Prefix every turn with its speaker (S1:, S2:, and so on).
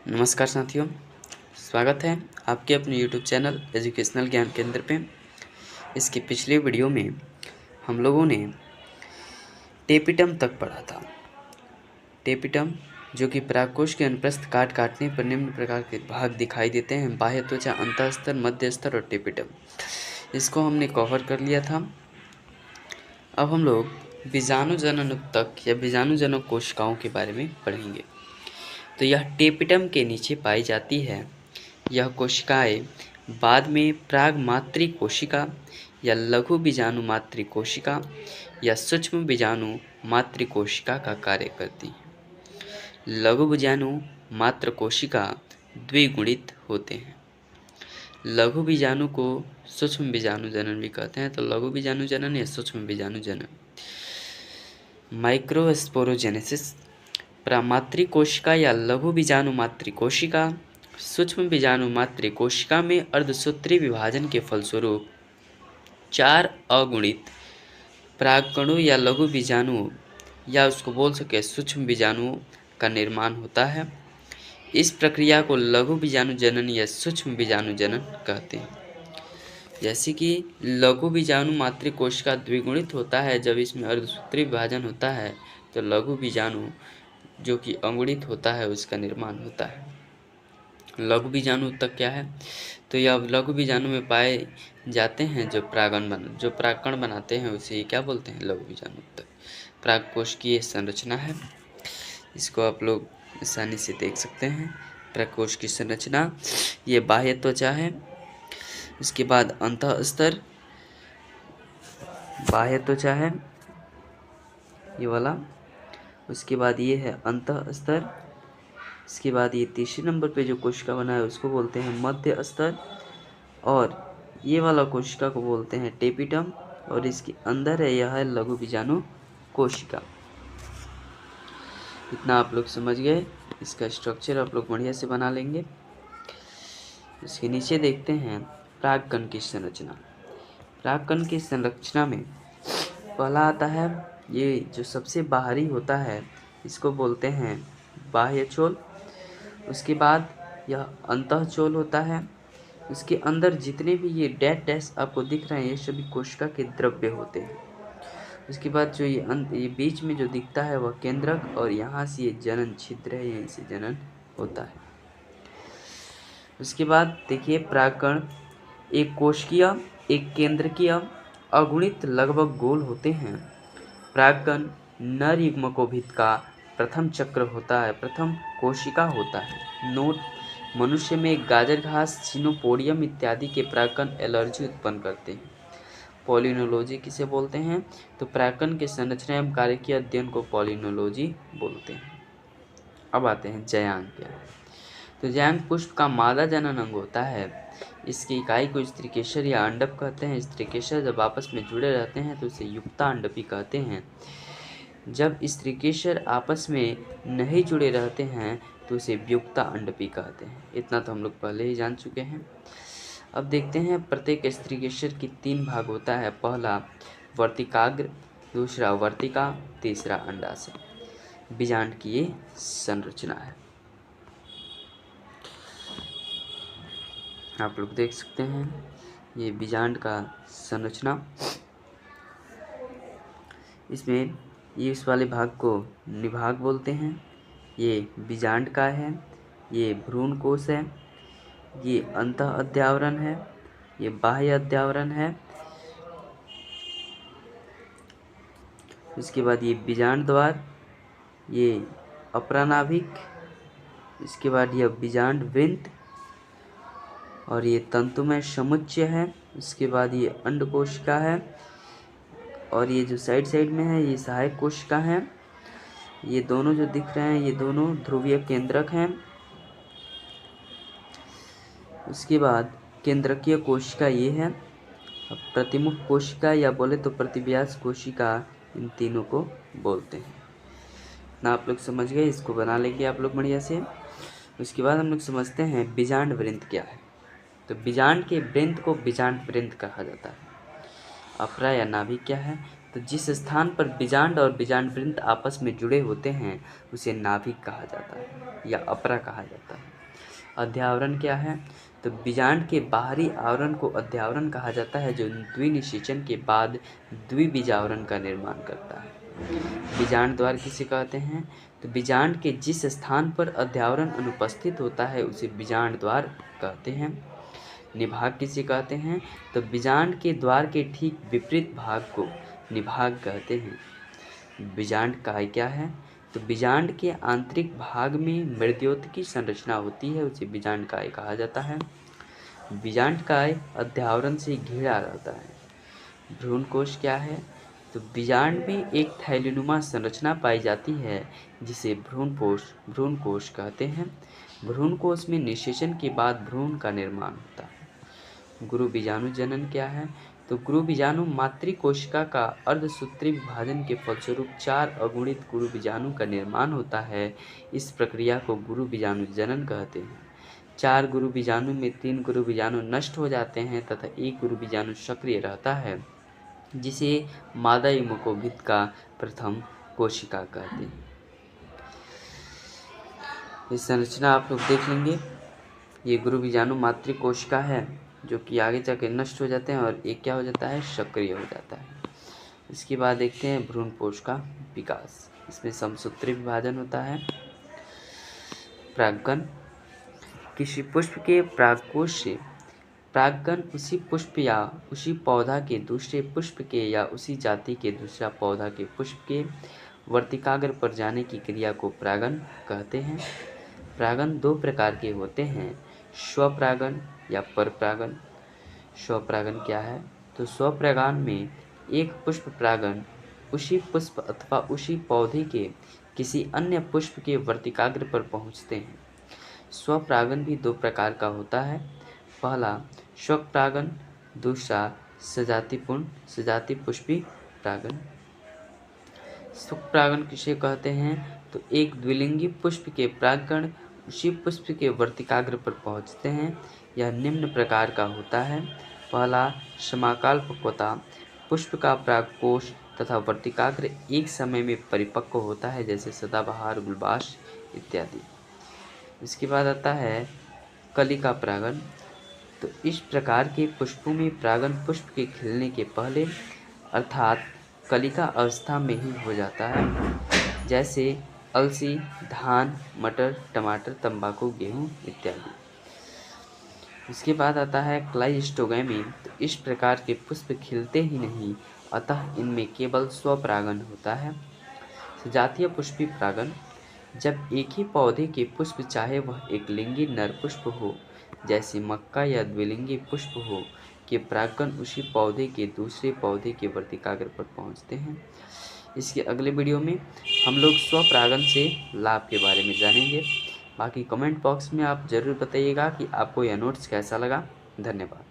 S1: नमस्कार साथियों, स्वागत है आपके अपने YouTube चैनल एजुकेशनल ज्ञान केंद्र पे। इसकी पिछले वीडियो में हम लोगों ने टेपिटम तक पढ़ा था। टेपिटम जो कि परागकोश के अनुप्रस्थ काटने पर निम्न प्रकार के भाग दिखाई देते हैं: बाह्य त्वचा, अंतःस्तर, मध्य स्तर और टेपिटम। इसको हमने कवर कर लिया था। अब हम लोग बीजाणु जनन ऊतक या बीजाणु जनक कोशिकाओं के बारे में पढ़ेंगे। तो यह टेपिटम के नीचे पाई जाती है। यह कोशिकाएं बाद में प्राग मातृ कोशिका या लघु बीजाणु मातृ कोशिका या सूक्ष्म बीजाणु मातृ कोशिका का कार्य करती हैं। लघु बीजाणु मातृ कोशिका द्विगुणित होते हैं। लघु बीजाणु को सूक्ष्म बीजाणु जनन भी कहते हैं। तो लघु बीजाणु जनन या सूक्ष्म बीजाणु जनन। माइक्रोस्पोरोजेनेसिस प्रामातृ कोशिका या लघु बीजाणु मातृ कोशिका सूक्ष्म बीजाणु मातृ कोशिका में अर्धसूत्री विभाजन के फलस्वरूप 4 अगुणित परागकणों या लघु बीजाणु या उसको बोल सके सूक्ष्म बीजाणुओं का निर्माण होता है। इस प्रक्रिया को लघु बीजाणु जनन या सूक्ष्म बीजाणु जनन कहते हैं। जैसे कि लघु बीजाणु मातृ कोशिका द्विगुणित होता है जब इसमें अर्धसूत्री विभाजन होता है, तो लघु बीजाणु जो कि अगुणित होता है उसका निर्माण होता है। लघु बीजाणु तक क्या है? तो यह लघु बीजाणु में पाए जाते हैं जो परागकण बनाते हैं उसे क्या बोलते हैं? लघु बीजाणु तक। परागकोश की ये संरचना है, इसको आप लोग आसानी से देख सकते हैं। परागकोश की संरचना, ये बाह्य त्वचा है, उसके बाद अंतःस्तर, बाह्य त्वचा है ये वाला, उसके बाद ये है अंतःस्तर, इसके बाद ये तीसरे नंबर पे जो कोशिका बना है उसको बोलते हैं मध्य स्तर, और ये वाला कोशिका को बोलते हैं टेपिटम, और इसके अंदर है यह है लघु बीजाणु कोशिका। इतना आप लोग समझ गए। इसका स्ट्रक्चर आप लोग बढ़िया से बना लेंगे। इसके नीचे देखते हैं परागकण की संरचना। परागकण की संरचना में पहला आता है ये जो सबसे बाहरी होता है इसको बोलते हैं बाह्य चोल। उसके बाद यह अंतःचोल होता है। उसके अंदर जितने भी ये डैश आपको दिख रहे हैं ये सभी कोशिका के द्रव्य होते हैं। उसके बाद जो ये बीच में जो दिखता है वह केंद्रक, और यहाँ से ये जनन छिद्र है, यहीं से जनन होता है। उसके बाद देखिए परागकण एक कोशिकीय, एक केंद्रकीय, अगुणित लगभग गोल होते हैं। परागकण नर युग्मकोभिद का प्रथम चक्र होता है, प्रथम कोशिका होता है। नोट: मनुष्य में गाजर घास, सिनोपोडियम इत्यादि के परागकण एलर्जी उत्पन्न करते हैं। पॉलिनोलॉजी किसे बोलते हैं? तो परागकण के संरचना एवं कार्य के अध्ययन को पॉलिनोलॉजी बोलते हैं। अब आते हैं जयांग क्या है। तो जयांग पुष्प का मादा जनन अंग होता है। इसकी इकाई को स्त्रीकेसर या अंडप कहते हैं। स्त्रीकेसर जब आपस में जुड़े रहते हैं तो इसे युक्ता अंडपी कहते हैं। जब स्त्रीकेसर आपस में नहीं जुड़े रहते हैं तो उसे व्युक्ता अंडपी कहते हैं। इतना तो हम लोग पहले ही जान चुके हैं। अब देखते हैं प्रत्येक स्त्रीकेसर की 3 भाग होता है। पहला वर्तिकाग्र, दूसरा वर्तिका, तीसरा अंडाशय। बीजांड की ये संरचना है। आप लोग देख सकते हैं ये बीजांड का संरचना। इसमें ये इस वाले भाग को निभाग बोलते हैं। ये बीजांड का है, ये भ्रूण कोश है, ये अंतः अध्यावरण है, ये बाह्य अध्यावरण है। इसके बाद ये बीजांड द्वार, ये अप्रानाभिक, इसके बाद यह बीजांड वृंत, और ये तंतुमय समुच्चय है। उसके बाद ये अंड कोशिका है, और ये जो साइड में है ये सहायक कोशिका है। ये दोनों जो दिख रहे हैं ये दोनों ध्रुवीय केंद्रक हैं। उसके बाद केंद्रकीय कोशिका ये है। अब प्रतिमुख कोशिका या बोले तो प्रतिव्यास कोशिका, इन तीनों को बोलते हैं। ना आप लोग समझ गए, इसको बना लेंगे आप लोग बढ़िया से। उसके बाद हम लोग समझते हैं बीजांड वृंत क्या है। तो बीजांड के वृंत को बीजांड वृंत कहा जाता है। अफरा या नाभि क्या है? तो जिस स्थान पर बीजांड और बीजांड वृंत आपस में जुड़े होते हैं उसे नाभिक कहा जाता है या अपरा कहा जाता है। अध्यावरण क्या है? तो बीजांड के बाहरी आवरण को अध्यावरण कहा जाता है, जो द्विनिषेचन के बाद द्विबीजावरण का निर्माण करता है। बीजांड द्वार किसे कहते हैं? तो बीजांड के जिस स्थान पर अध्यावरण अनुपस्थित होता है उसे बीजांड द्वार कहते हैं। निभाग किसे कहते हैं? तो बीजांड के द्वार के ठीक विपरीत भाग को निभाग कहते हैं। बीजांड काय क्या है? तो बीजांड के आंतरिक भाग में मृद्योत की संरचना होती है, उसे बीजांड काय कहा जाता है। बीजांड काय अध्यावरण से घिरा रहता है। भ्रूण कोश क्या है? तो बीजांड में एक थैलीनुमा संरचना पाई जाती है जिसे भ्रूण कोश कहते हैं। भ्रूण कोश में निषेचन के बाद भ्रूण का निर्माण होता है। गुरु बीजाणु जनन क्या है? तो गुरु बीजाणु मातृकोशिका का अर्धसूत्री विभाजन के फलस्वरूप 4 अगुणित गुरु बीजाणु का निर्माण होता है। इस प्रक्रिया को गुरु बीजाणु जनन कहते हैं। 4 गुरु बीजाणु में 3 गुरु बीजाणु नष्ट हो जाते हैं तथा 1 गुरु बीजाणु सक्रिय रहता है, जिसे मादा युग्मकोभिद का प्रथम कोशिका कहते हैं। इस संरचना आप लोग देख लेंगे। ये गुरु बीजाणु मातृकोशिका है जो कि आगे जाके नष्ट हो जाते हैं और एक क्या हो जाता है? सक्रिय हो जाता है। इसके बाद देखते हैं भ्रूणपोष का विकास। इसमें समसूत्री विभाजन होता है। प्रागगण, किसी पुष्प के प्रागकोश से प्रागगण उसी पुष्प या उसी पौधा के दूसरे पुष्प के या उसी जाति के दूसरा पौधा के पुष्प के वर्तिकाग्र पर जाने की क्रिया को प्रागण कहते हैं। प्रागण 2 प्रकार के होते हैं, स्वपरागण या परपरागण। स्वपरागण क्या है? तो स्वपरागण में एक पुष्प परागण उसी पुष्प अथवा उसी पौधे के किसी अन्य पुष्प के वर्तिकाग्र पर पहुँचते हैं। स्वपरागण भी 2 प्रकार का होता है। पहला स्वपरागण, दूसरा सजाति पुष्पी परागण। स्वपरागण किसे कहते हैं? तो एक द्विलिंगी पुष्प के परागण उसी पुष्प के वर्तिकाग्र पर पहुंचते हैं। यह निम्न प्रकार का होता है। पहला समाकाल पक्वता, पुष्प का परागकोश तथा वर्तिकाग्र एक समय में परिपक्व होता है, जैसे सदाबहार, गुलबाश इत्यादि। इसके बाद आता है कलिका परागण। तो इस प्रकार के पुष्पों में परागण पुष्प के खिलने के पहले अर्थात कलिका अवस्था में ही हो जाता है, जैसे अलसी, धान, मटर, टमाटर, तंबाकू, गेहूं इत्यादि। इसके बाद आता है क्लाइस्टोगैमी। तो इस प्रकार के पुष्प खिलते ही नहीं, अतः इनमें केवल स्वपरागण होता है। सजातीय पुष्पी परागण, जब एक ही पौधे के पुष्प, चाहे वह एक लिंगी नर पुष्प हो जैसे मक्का या द्विलिंगी पुष्प हो, के परागण उसी पौधे के दूसरे पौधे के वर्तिकाग्र पर पहुंचते हैं। इसके अगले वीडियो में हम लोग स्वपरागण से लाभ के बारे में जानेंगे। बाकी कमेंट बॉक्स में आप ज़रूर बताइएगा कि आपको यह नोट्स कैसा लगा। धन्यवाद।